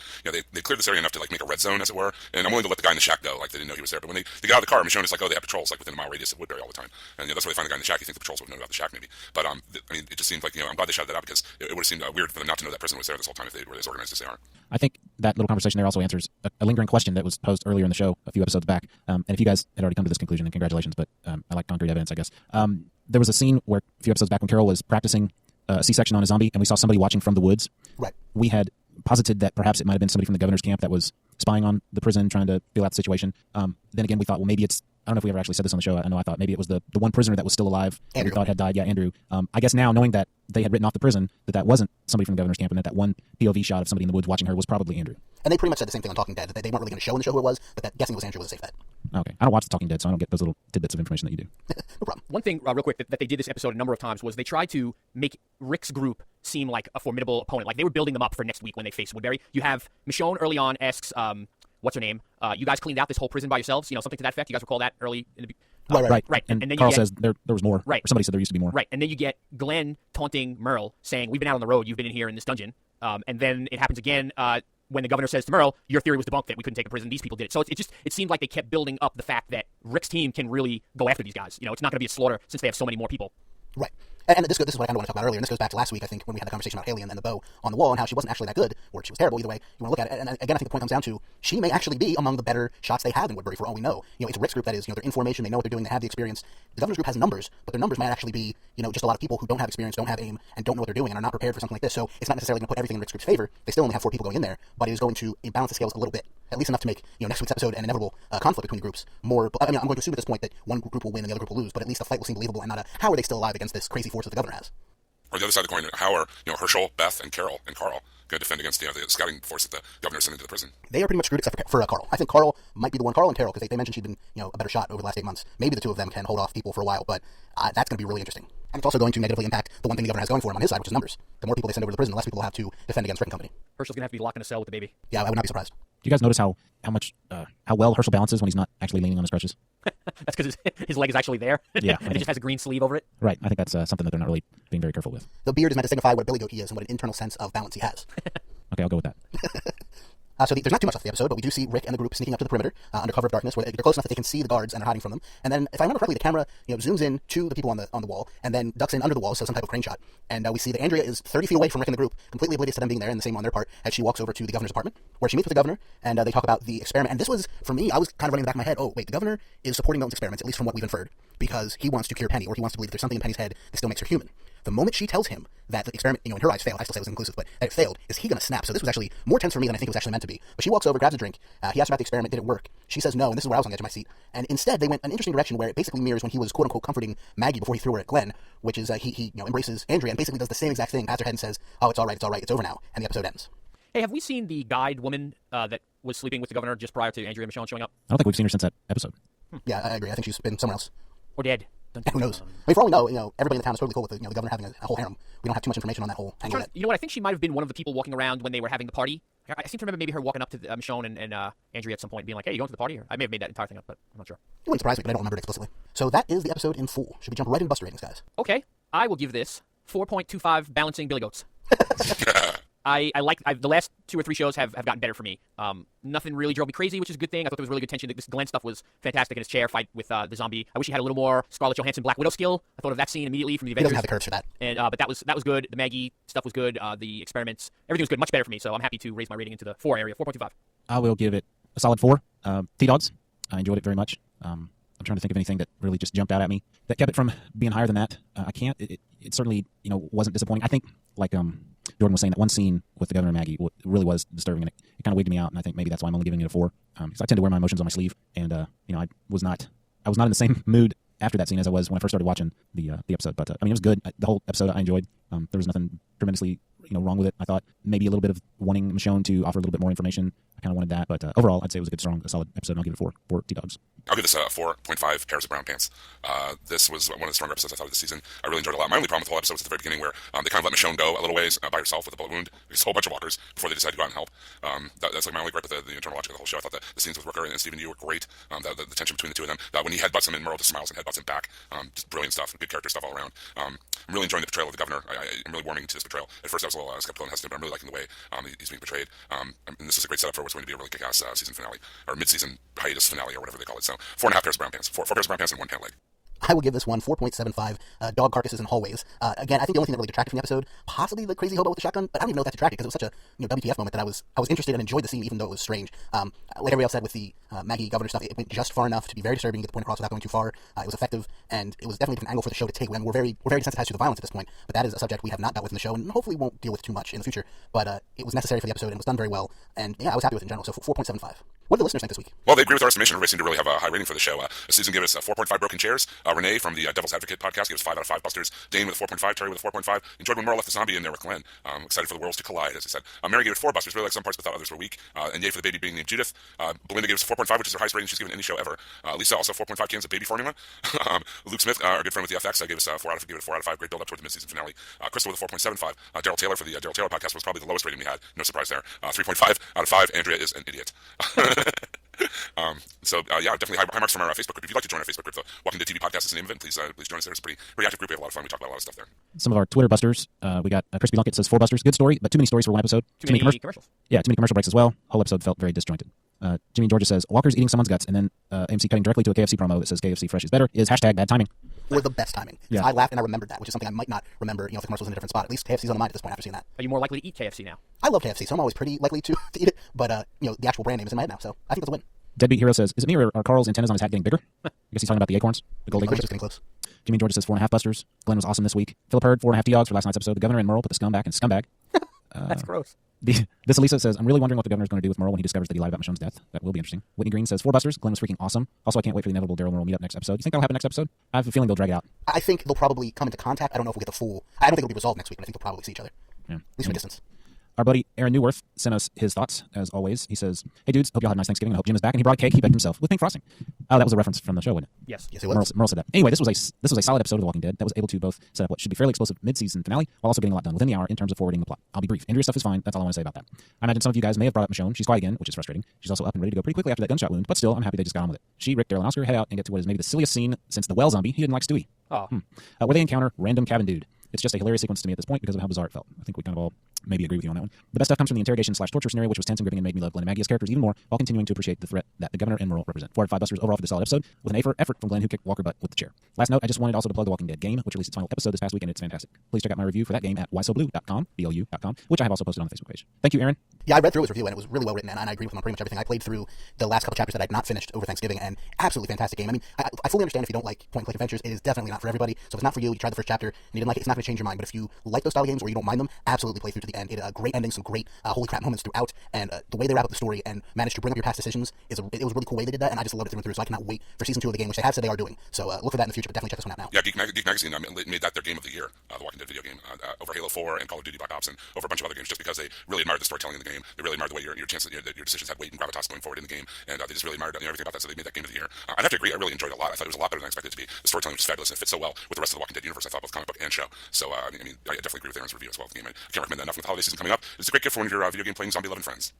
they cleared this area enough to make a red zone, as it were. And I'm willing to let the guy in the shack go, they didn't know he was there. But when they got out of the car, Michonne is like, oh, they have patrols within a mile radius of Woodbury all the time. And that's where they find the guy in the shack. You think the patrols would have known about the shack maybe. But it just seemed like I'm glad they shouted that out, because it would have seemed weird for them not to know that prison was there this whole time if they were as organized as they are. I think that little conversation there also answers a lingering question that was posed earlier in the show a few episodes back. And if you guys had already come to this conclusion, then congratulations. But I like concrete evidence, I guess. There was a scene where a few episodes back when Carol was practicing a C-section on a zombie, and we saw somebody watching from the woods. Right. We had posited that perhaps it might have been somebody from the governor's camp that was spying on the prison, trying to feel out the situation. Then again, we thought, well, maybe it's, I don't know if we ever actually said this on the show. I know I thought maybe it was the one prisoner that was still alive that we thought had died. Yeah, Andrew. I guess now, knowing that they had written off the prison, that wasn't somebody from the governor's camp, and that one POV shot of somebody in the woods watching her was probably Andrew. And they pretty much said the same thing on Talking Dead, that they weren't really going to show in the show who it was, but that guessing it was Andrew was a safe bet. Okay. I don't watch The Talking Dead, so I don't get those little tidbits of information that you do. No problem. One thing, real quick, that they did this episode a number of times was they tried to make Rick's group seem like a formidable opponent. Like they were building them up for next week when they face Woodbury. You have Michonne early on asks, what's her name? You guys cleaned out this whole prison by yourselves? Something to that effect. You guys recall that early in the Right. And then Carl you get, says there was more. Right. Or somebody said there used to be more. Right. And then you get Glenn taunting Merle, saying, we've been out on the road, you've been in here in this dungeon. And then it happens again when the governor says to Merle, your theory was debunked that we couldn't take a prison, these people did it. So it seemed like they kept building up the fact that Rick's team can really go after these guys. It's not going to be a slaughter since they have so many more people. Right. And this is what I kind of want to talk about earlier, and this goes back to last week, I think, when we had the conversation about Haley and the bow on the wall and how she wasn't actually that good, or she was terrible, either way you want to look at it. And again, I think the point comes down to she may actually be among the better shots they have in Woodbury for all we know. It's a Rick's group that is, they're in formation, they know what they're doing, they have the experience. The Governor's group has numbers, but their numbers might actually be, just a lot of people who don't have experience, don't have aim, and don't know what they're doing and are not prepared for something like this. So it's not necessarily going to put everything in Rick's group's favor. They still only have 4 people going in there, but it is going to balance the scales a little bit, at least enough to make, next week's episode an inevitable conflict between the groups more. But I'm going to assume at this point that one group will win and the other group will lose, but at least the fight will seem believable and not a how are they still alive against this crazy force that the Governor has. Or the other side of the coin, how are Herschel, Beth, and Carol and Carl going to defend against the scouting force that the Governor sent into the prison? They are pretty much screwed except for Carl. I think Carl might be the one. Carl and Carol, because they mentioned she'd been a better shot over the last 8 months. Maybe the two of them can hold off people for a while, but that's going to be really interesting. And it's also going to negatively impact the one thing the Governor has going for him on his side, which is numbers. The more people they send over to the prison, the less people will have to defend against Rick and company. Herschel's going to have to be locked in a cell with the baby. Yeah, I would not be surprised. Do you guys notice how well Herschel balances when he's not actually leaning on his crutches? That's because his leg is actually there. Yeah. And it just has a green sleeve over it. Right. I think that's something that they're not really being very careful with. The beard is meant to signify what a billy goat he is and what an internal sense of balance he has. Okay, I'll go with that. So there's not too much left of the episode, but we do see Rick and the group sneaking up to the perimeter under cover of darkness, where they're close enough that they can see the guards and are hiding from them. And then, if I remember correctly, the camera zooms in to the people on the wall, and then ducks in under the wall, so some type of crane shot. And we see that Andrea is 30 feet away from Rick and the group, completely oblivious to them being there, and the same on their part, as she walks over to the Governor's apartment, where she meets with the Governor, and they talk about the experiment. And this was, for me, I was kind of running in the back of my head, oh, wait, the Governor is supporting Milton's experiments, at least from what we've inferred, because he wants to cure Penny, or he wants to believe that there's something in Penny's head that still makes her human. The moment she tells him that the experiment, in her eyes failed, I still say it was inclusive, but that it failed, is he going to snap? So this was actually more tense for me than I think it was actually meant to be. But she walks over, grabs a drink. He asks about the experiment, did it work? She says no, and this is where I was on the edge of my seat. And instead, they went an interesting direction where it basically mirrors when he was quote-unquote comforting Maggie before he threw her at Glenn, which is he embraces Andrea and basically does the same exact thing, pats her head and says, oh, it's all right, it's over now, and the episode ends. Hey, have we seen the guide woman that was sleeping with the Governor just prior to Andrea Michonne showing up? I don't think we've seen her since that episode. Yeah, I agree. I think she's been somewhere else. Or dead. And who knows? I mean, for all we know, everybody in the town is totally cool with the Governor having a whole harem. We don't have too much information on that whole angle yet. You know what? I think she might have been one of the people walking around when they were having the party. I seem to remember maybe her walking up to Michonne and Andrea at some point being like, hey, you going to the party? Or I may have made that entire thing up, but I'm not sure. It wouldn't surprise me, but I don't remember it explicitly. So that is the episode in full. Should we jump right into Buster ratings, guys? Okay. I will give this 4.25 balancing billy goats. I like the last 2 or 3 shows have gotten better for me. Nothing really drove me crazy, which is a good thing. I thought there was really good tension. This Glenn stuff was fantastic in his chair fight with the zombie. I wish he had a little more Scarlett Johansson Black Widow skill. I thought of that scene immediately from the Avengers. He doesn't have the curves for that. And but that was good. The Maggie stuff was good. The experiments, everything was good. Much better for me. So I'm happy to raise my rating into the 4 area, 4.25. I will give it a solid 4. T-Dogs. I enjoyed it very much. I'm trying to think of anything that really just jumped out at me that kept it from being higher than that. I can't. It certainly wasn't disappointing. I think like Jordan was saying, that one scene with the Governor and Maggie really was disturbing, and it kind of weirded me out. And I think maybe that's why I'm only giving it a 4. Because I tend to wear my emotions on my sleeve, and I was not in the same mood after that scene as I was when I first started watching the episode. But it was good. The whole episode I enjoyed. There was nothing tremendously wrong with it. I thought maybe a little bit of wanting Michonne to offer a little bit more information. I kind of wanted that, but overall, I'd say it was a good, strong, solid episode. And I'll give it 4 T-Dogs. I'll give this 4.5 pairs of brown pants. This was one of the stronger episodes I thought of this season. I really enjoyed it a lot. My only problem with the whole episode was at the very beginning where they kind of let Michonne go a little ways by herself with a bullet wound. There's a whole bunch of walkers before they decide to go out and help. That's like my only gripe with the internal logic of the whole show. I thought the scenes with Rooker and Stephen Yu were great. The tension between the two of them. When he headbutts him and Merle just smiles and headbutts him back. Just brilliant stuff. Good character stuff all around. I'm really enjoying the portrayal of the Governor. I'm really warming to this portrayal. At first I was a little skeptical and hesitant, but I'm really liking the way he's being portrayed. And this is a great setup for what's going to be a really kick-ass season finale, or mid-season hiatus finale, or whatever they call it. So 4.5 pairs of brown pants. 4 pairs of brown pants and 1 pant leg. I will give this one 4.75 dog carcasses and hallways. Again, I think the only thing that really detracted from the episode, possibly the crazy hobo with the shotgun, but I don't even know if that detracted because it was such a WTF moment that I was interested and enjoyed the scene even though it was strange. Like everybody else said with the Maggie Governor stuff, it went just far enough to be very disturbing, get the point across without going too far. It was effective, and it was definitely a different angle for the show to take. When we're very desensitized to the violence at this point, but that is a subject we have not dealt with in the show, and hopefully won't deal with too much in the future. But it was necessary for the episode and was done very well, and yeah, I was happy with it in general. So 4.75. What did the listeners think this week? Well, they agree with our estimation. Everybody seemed to really have a high rating for the show. Susan gave us 4.5 broken chairs. Renee from the Devil's Advocate podcast gave us 5 out of 5 busters. Dane with 4.5. Terry with 4.5. Enjoyed when Merle left the zombie in there with Glenn. Excited for the worlds to collide, as I said. Mary gave it 4 busters. Really like some parts, but thought others were weak. And yay for the baby being named Judith. Belinda gave us 4.5, which is her highest rating she's given any show ever. Lisa also 4.5 cans of baby formula. Luke Smith, our good friend with the FX, gave us 4 out of 5. Great build up toward the mid-season finale. Crystal with a 4.75. Daryl Taylor for the Daryl Taylor podcast was probably the lowest rating we had. No surprise there. 3.5 out of 5. Andrea is an idiot. Yeah, definitely high marks from our Facebook group. If you'd like to join our Facebook group, the Walking Dead TV podcast is the name of it. Please join us there. It's a pretty active group. We have a lot of fun. We talk about a lot of stuff there. Some of our Twitter busters. We got Crispy Lunkett says 4 busters. Good story, but too many stories for one episode. Too many commercials. Yeah, too many commercial breaks as well. Whole episode felt very disjointed. Jimmy Georgia says Walker's eating someone's guts, and then AMC cutting directly to a KFC promo that says KFC fresh is better is #bad timing. or the best timing. Yeah. I laughed and I remembered that, which is something I might not remember, if the commercial was in a different spot. At least KFC's on the mind at this point after seeing that. Are you more likely to eat KFC now? I love KFC, so I'm always pretty likely to eat it, but, the actual brand name is in my head now, so I think that's a win. Deadbeat Hero says, is it me or are Carl's antennas on his hat getting bigger? I guess he's talking about the acorns, the gold I think acorns. it's just getting close. Jimmy George says 4.5 busters. Glenn was awesome this week. Philip Hurd, 4.5 T-Dogs for last night's episode. The governor and Merle put the scum back in scumbag. That's gross. This Elisa says, I'm really wondering what the governor's going to do with Merle when he discovers that he lied about Michonne's death. That will be interesting. Whitney Green says, 4 busters. Glenn was freaking awesome. Also, I can't wait for the inevitable Daryl Merle meetup next episode. You think that'll happen next episode? I have a feeling they'll drag it out. I think they'll probably come into contact. I don't know if we'll get the full... I don't think it'll be resolved next week, but I think they'll probably see each other. Yeah. At least from a distance. Our buddy Aaron Newworth sent us his thoughts, as always. He says, hey dudes, hope y'all had a nice Thanksgiving. I hope Jim is back and he brought a cake he baked himself with pink frosting. Oh, that was a reference from the show, wasn't it? Yes. Yes, it was. Merle said that. Anyway, this was a solid episode of The Walking Dead that was able to both set up what should be fairly explosive mid-season finale while also getting a lot done within the hour in terms of forwarding the plot. I'll be brief. Andrea stuff is fine. That's all I want to say about that. I imagine some of you guys may have brought up Michonne. She's quiet again, which is frustrating. She's also up and ready to go pretty quickly after that gunshot wound, but still, I'm happy they just got on with it. She, Rick, Daryl, and Oscar head out and get to what is maybe the silliest scene since the well zombie. He didn't like Stewie. Oh. Where they encounter random cabin dude. It's just a hilarious sequence to me at this point because of how bizarre it felt. I think we kind of all maybe agree with you on that one. The best stuff comes from the interrogation/torture scenario, which was tense and gripping and made me love Glenn and Maggie as characters even more, while continuing to appreciate the threat that the governor and Merle represent. 4 out of 5 busters overall for the solid episode, with an A for effort from Glenn, who kicked Walker butt with the chair. Last note, I just wanted also to plug the Walking Dead game, which released its final episode this past week, and it's fantastic. Please check out my review for that game at whysoblue.com, BLU.com, which I have also posted on the Facebook page. Thank you, Aaron. Yeah, I read through his review, and it was really well written, and I agree with him on pretty much everything. I played through the last couple chapters that I'd not finished over Thanksgiving, and absolutely fantastic game. I mean, I fully understand if you don't like point-and-click adventures, it is definitely not for everybody. So if it's not for you, you tried the first chapter, and you didn't like it, it's not going to change your mind. But if you like those style games or you don't mind them, absolutely play through to the end. It great ending, some great holy crap moments throughout, and the way they wrap up the story and manage to bring up your past decisions it was a really cool way they did that, and I just loved it through and through. So I cannot wait for season 2 of the game, which they have said they are doing. So look for that in the future, but definitely check this one out now. Yeah, Geek Magazine made that their game of the year, the Walking Dead video game, over Halo 4 and Call of Duty Black Ops and over a bunch of other games, just because they really admired the storytelling in the game. They really admired the way your decisions had weight and gravitas going forward in the game, and they just really admired everything about that, so they made that game of the year. I'd have to agree, I really enjoyed it a lot. I thought it was a lot better than I expected it to be. The storytelling was fabulous, and it fits so well with the rest of the Walking Dead universe, I thought, both comic book and show. So, I definitely agree with Aaron's review as well of the game. I can't recommend that enough. With the holiday season coming up, it's a great gift for one of your video game playing zombie-loving friends.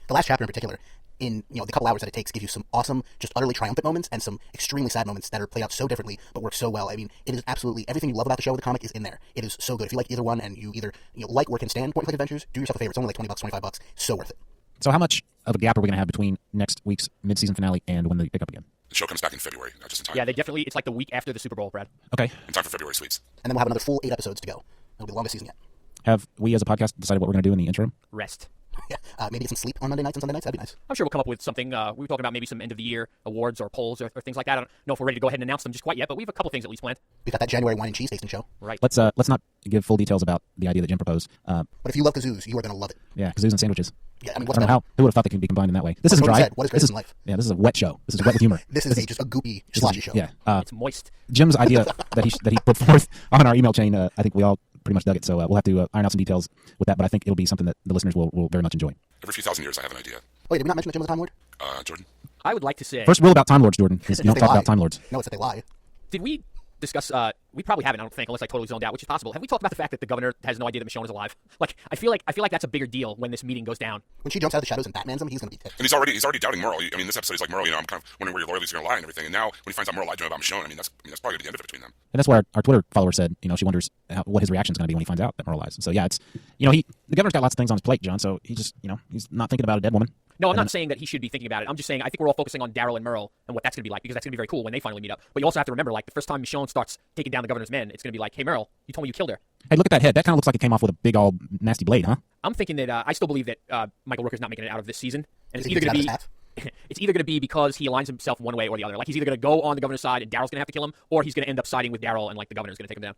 The last chapter in particular, in the couple hours that it takes, gives you some awesome, just utterly triumphant moments and some extremely sad moments that are played out so differently but work so well. I mean, it is absolutely everything you love about the show or the comic is in there. It is so good. If you like either one and you either like or can stand point-and-click adventures, do yourself a favor. It's only like $20, $25. So worth it. So how much of a gap are we going to have between next week's mid-season finale and when they pick up again? The show comes back in February, just in time. Yeah, it's like the week after the Super Bowl, Brad. Okay. In time for February sweeps. And then we'll have another full 8 episodes to go. It'll be the longest season yet. Have we as a podcast decided what we're going to do in the interim? Rest. Yeah, maybe get some sleep on Monday nights and Sunday nights. That'd be nice. I'm sure we'll come up with something. We were talking about maybe some end-of-the-year awards or polls or things like that. I don't know if we're ready to go ahead and announce them just quite yet, but we have a couple things at least planned. We've got that January wine and cheese tasting show. Right. Let's not give full details about the idea that Jim proposed. But if you love kazoos, you are going to love it. Yeah, kazoos and sandwiches. Yeah, I mean, I what's don't know better? how. Who would have thought they could be combined in that way? This isn't Tony dry. said, what is greatest in life? Yeah, this is a wet show. This is wet with humor. This is just a goopy, sloshy show. Yeah. It's moist. Jim's idea that he put forth on our email chain, I think we all pretty much dug it. So we'll have to iron out some details with that, but I think it'll be something that the listeners will very much enjoy. Every few thousand years, I have an idea. Wait, did we not mention that Jim was a Time Lord? Jordan? I would like to say... First rule about Time Lords, Jordan, is you don't They talk lie. about Time Lords. No, it's that they lie. Did we discuss... we probably haven't, I don't think, unless I totally zoned out, which is possible. Have we talked about the fact that the governor has no idea that Michonne is alive? Like, I feel like that's a bigger deal when this meeting goes down. When she jumps out of the shadows and Batman's him, he's going to be ticked. And he's already doubting Merle. I mean, this episode is like, Merle, I'm kind of wondering where your loyalties are going to lie and everything. And now, when he finds out Merle lied to him about Michonne, that's probably going to be the end of it between them. And that's why our Twitter follower said, she wonders what his reaction is going to be when he finds out that Merle lies. So yeah, it's, the governor's got lots of things on his plate, John. So he just, he's not thinking about a dead woman. No, I'm not saying that he should be thinking about it. I'm just saying I think we're all focusing on Daryl and Merle and what that's going to be like, because that's going to be very cool when they finally meet up. But you also have to remember, like, the first time Michonne starts taking down the governor's men, it's going to be like, hey, Merle, you told me you killed her. Hey, look at that head. That kind of looks like it came off with a big, all nasty blade, huh? I'm thinking that I still believe that Michael Rooker's not making it out of this season. And Is it's he either going to out of be... his half? It's either going to be because he aligns himself one way or the other. Like, he's either going to go on the governor's side and Daryl's going to have to kill him, or he's going to end up siding with Daryl and, like, the governor's going to take him down.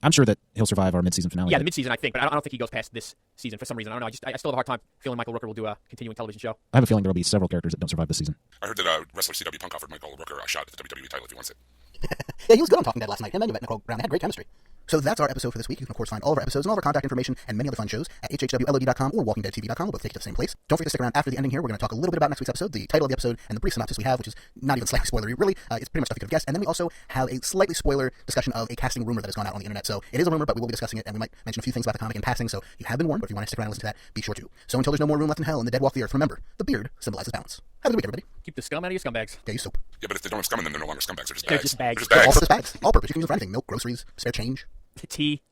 I'm sure that he'll survive our mid-season finale. Yeah, the mid-season, I think, but I don't think he goes past this season for some reason. I don't know. I still have a hard time feeling Michael Rooker will do a continuing television show. I have a feeling there will be several characters that don't survive this season. I heard that wrestler CW Punk offered Michael Rooker a shot at the WWE title if he wants it. Yeah, he was good on Talking Dead last night. Him and Nicole Brown had great chemistry. So that's our episode for this week. You can, of course, find all of our episodes and all of our contact information and many other fun shows at hhwlod.com or walkingdeadtv.com. We'll both take you to the same place. Don't forget to stick around after the ending here. We're going to talk a little bit about next week's episode, the title of the episode, and the brief synopsis we have, which is not even slightly spoilery, really. It's pretty much stuff you could have guessed. And then we also have a slightly spoiler discussion of a casting rumor that has gone out on the internet. So it is a rumor, but we will be discussing it, and we might mention a few things about the comic in passing. So you have been warned, but if you want to stick around and listen to that, be sure to. So until there's no more room left in hell and the dead walk the earth, remember, the beard symbolizes balance. Have a good week, everybody. Keep the scum out of your scumbags. Yeah, use soap. Yeah, but if they don't have scum in them, they're no longer scumbags. They're just bags. They're just bags. They're just All bags. purpose bags. All purpose. You can use them for anything. Milk, groceries, spare change. Tea.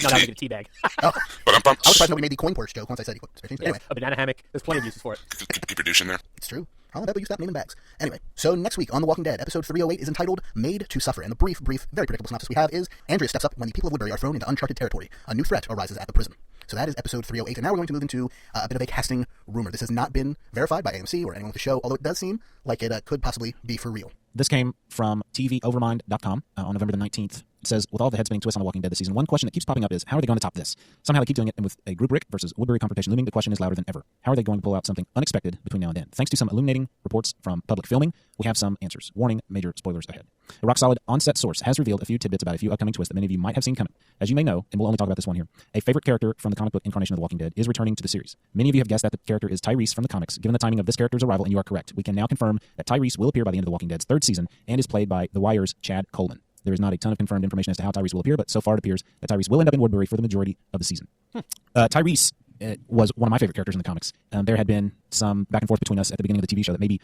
No, that would be a tea bag. Oh, But I'm I was surprised nobody made the coin purse joke once I said he put space. Anyway, A banana hammock. There's plenty of uses for it. keep your douche in there. it's true. How about you stop naming bags? Anyway, so next week on The Walking Dead, episode 308 is entitled Made to Suffer. And the brief, very predictable synopsis we have is Andrea steps up when the people of Woodbury are thrown into uncharted territory. A new threat arises at the prison. So that is episode 308. And now we're going to move into a bit of a casting rumor. This has not been verified by AMC or anyone with the show, although it does seem like it could possibly be for real. This came from TVOvermind.com on November the 19th. It says, with all the head-spinning twists on The Walking Dead this season, one question that keeps popping up is, how are they going to top this? Somehow they keep doing it, and with a group Rick versus Woodbury confrontation looming, the question is louder than ever. How are they going to pull out something unexpected between now and then? Thanks to some illuminating reports from public filming, we have some answers. Warning, major spoilers ahead. A rock-solid on-set source has revealed a few tidbits about a few upcoming twists that many of you might have seen coming. As you may know, and we'll only talk about this one here, a favorite character from the comic book incarnation of The Walking Dead is returning to the series. Many of you have guessed that the character is Tyrese from the comics, given the timing of this character's arrival, and you are correct. We can now confirm that Tyrese will appear by the end of The Walking Dead's third season and is played by The Wire's Chad Coleman. There is not a ton of confirmed information as to how Tyrese will appear, but so far it appears that Tyrese will end up in Woodbury for the majority of the season. Tyrese was one of my favorite characters in the comics. There had been some back and forth between us at the beginning of the TV show that maybe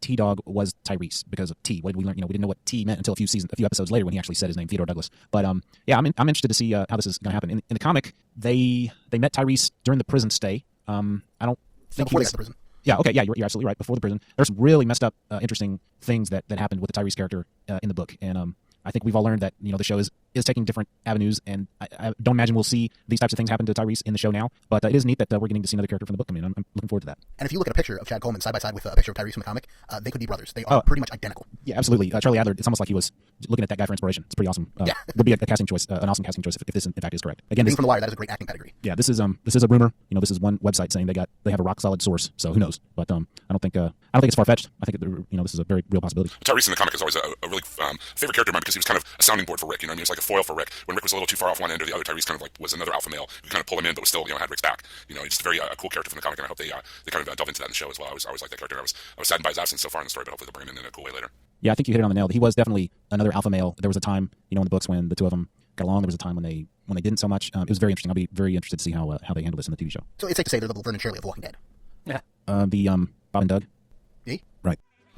T-Dog was Tyrese because of T. What did we learn? We didn't know what T meant until a few episodes later when he actually said his name, Theodore Douglas. But yeah, I'm interested to see how this is going to happen. In the comic, they met Tyrese during the prison stay. I don't think Before he they was. got to prison. Yeah, okay, yeah, you're absolutely right. Before the prison, there's some really messed up, interesting things that happened with the Tyrese character in the book, and I think we've all learned that the show is taking different avenues, and I don't imagine we'll see these types of things happen to Tyrese in the show now. But it is neat that we're getting to see another character from the book. I mean, I'm looking forward to that. And if you look at a picture of Chad Coleman side by side with a picture of Tyrese from the comic, they could be brothers. They are pretty much identical. Yeah, absolutely. Charlie Adler, it's almost like he was looking at that guy for inspiration. It's pretty awesome. Yeah. Would be a casting choice, an awesome casting choice if this in fact is correct. Again, Being this, from The Wire, that is a great acting pedigree. yeah, this is a rumor. This is one website saying they have a rock solid source. So who knows? But I don't think it's far fetched. I think this is a very real possibility. Tyrese in the comic is always a really favorite character of mine because he was kind of a sounding board for Rick. He was like a foil for Rick. When Rick was a little too far off one end or the other, Tyrese kind of like was another alpha male who kind of pull him in, but was still had Rick's back. He's just a very cool character from the comic, and I hope they kind of delve into that in the show as well. I always like that character. I was saddened by his absence so far in the story, but hopefully they'll bring him in a cool way later. Yeah, I think you hit it on the nail. He was definitely another alpha male. There was a time, in the books when the two of them got along. There was a time when they didn't so much. It was very interesting. I'll be very interested to see how they handle this in the TV show. So it's safe to say they're the Laverne and Shirley of The Walking Dead. Yeah. The Bob and Doug. Yeah? Right.